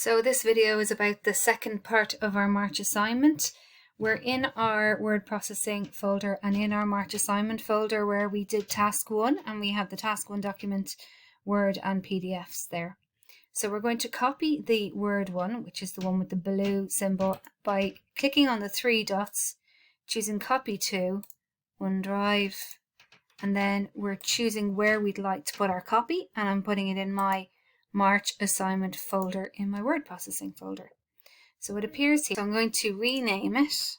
So this video is about the second part of our March assignment. We're in our word processing folder and in our March assignment folder where we did task 1, and we have the task 1 document, Word and PDFs there. So we're going to copy the Word one, which is the one with the blue symbol, by clicking on the 3 dots, choosing copy to OneDrive, and then we're choosing where we'd like to put our copy, and I'm putting it in my March assignment folder in my word processing folder. So it appears here. So I'm going to rename it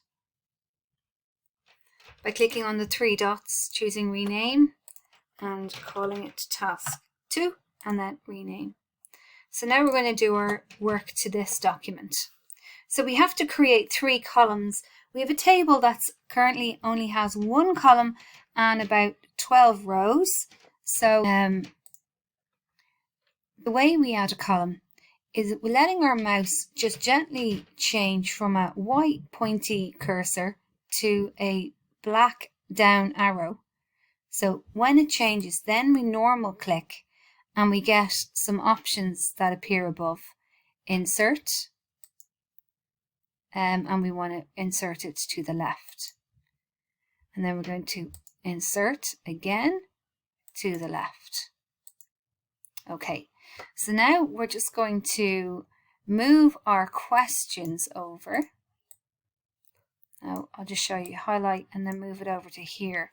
by clicking on the 3 dots, choosing rename and calling it task 2 and then rename. So now we're going to do our work to this document. So we have to create 3 columns. We have a table that's currently only has 1 column and about 12 rows. So the way we add a column is we're letting our mouse just gently change from a white pointy cursor to a black down arrow. So when it changes, then we normal click and we get some options that appear above. Insert, and we want to insert it to the left. And then we're going to insert again to the left. Okay, so now we're just going to move our questions over. Now I'll just show you, highlight and then move it over to here.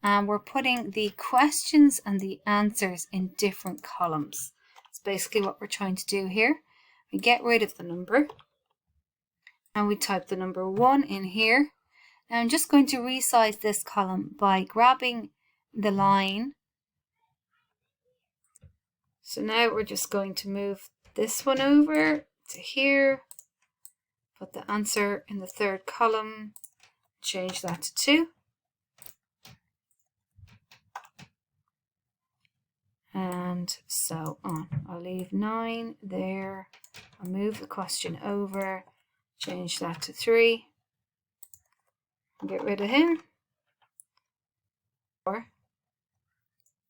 And we're putting the questions and the answers in different columns. That's basically what we're trying to do here. We get rid of the number and we type the number 1 in here. Now I'm just going to resize this column by grabbing the line. So now we're just going to move this one over to here, put the answer in the 3rd column, change that to 2. And so on. I'll leave 9 there. I'll move the question over, change that to 3. Get rid of him.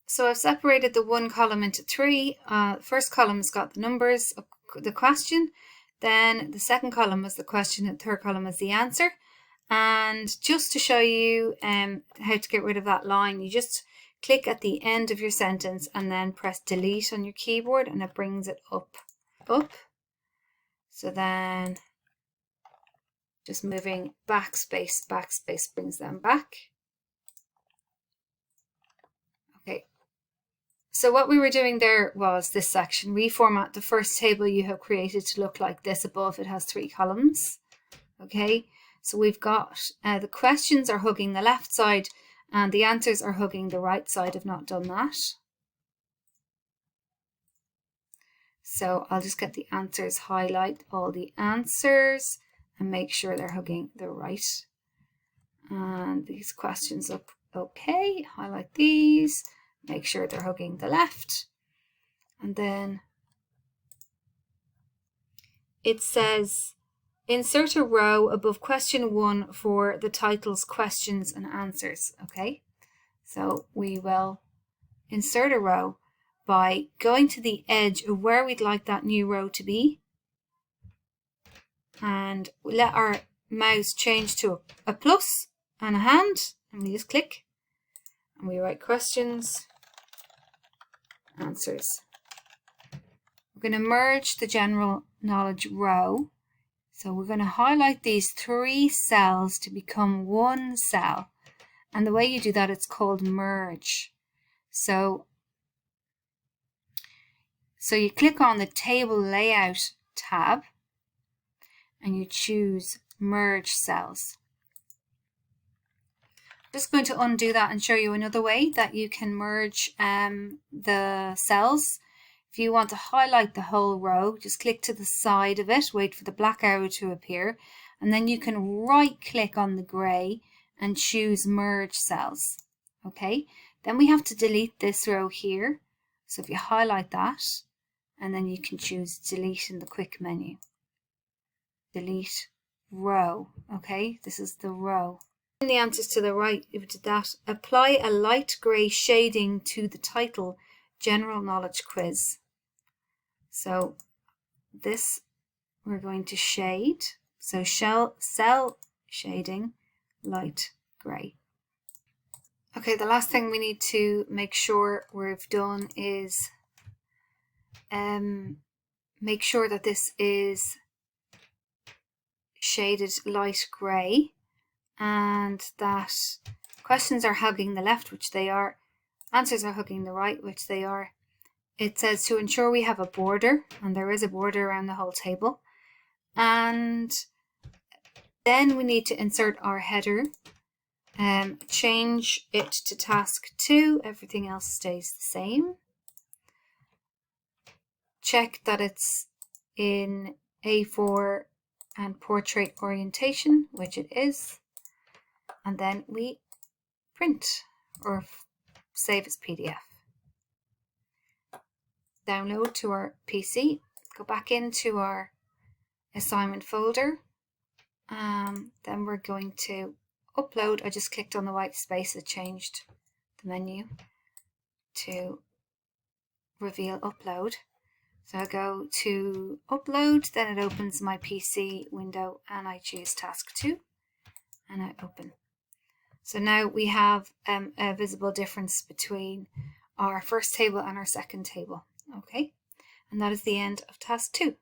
So I've separated the 1 column into 3. First column's got the numbers of the question. Then the 2nd column is the question and the 3rd column is the answer. And just to show you how to get rid of that line, you just click at the end of your sentence and then press delete on your keyboard and it brings it up. So then just moving backspace brings them back. Okay. So what we were doing there was this section, reformat the first table you have created to look like this above. It has 3 columns. Okay. So we've got the questions are hugging the left side and the answers are hugging the right side. I've not done that. So I'll just get the answers, highlight all the answers and make sure they're hugging the right. And these questions look okay. Highlight these, make sure they're hugging the left. And then it says, insert a row above question 1 for the titles, questions and answers. Okay, so we will insert a row by going to the edge of where we'd like that new row to be. And we let our mouse change to a plus and a hand, and we just click and we write questions, answers. We're going to merge the general knowledge row. So we're going to highlight these 3 cells to become 1 cell. And the way you do that, it's called merge. So you click on the table layout tab and you choose merge cells. I'm just going to undo that and show you another way that you can merge the cells. If you want to highlight the whole row, just click to the side of it, wait for the black arrow to appear, and then you can right click on the grey and choose merge cells. Okay, then we have to delete this row here. So if you highlight that, and then you can choose delete in the quick menu. Delete row. Okay, this is the row. In the answers to the right, if we did that, apply a light grey shading to the title, General Knowledge Quiz. So this we're going to shade. So cell shading, light grey. Okay, the last thing we need to make sure we've done is make sure that this is shaded light grey and that questions are hugging the left, which they are, answers are hugging the right, which they are. It says to ensure we have a border, and there is a border around the whole table. And then we need to insert our header, change it to task 2, everything else stays the same. Check that it's in A4 and portrait orientation, which it is, and then we print or save as PDF. Download to our PC, go back into our assignment folder, then we're going to upload. I just clicked on the white space, it changed the menu to reveal upload. So I go to upload, then it opens my PC window and I choose task 2 and I open. So now we have a visible difference between our first table and our second table. Okay, and that is the end of task 2.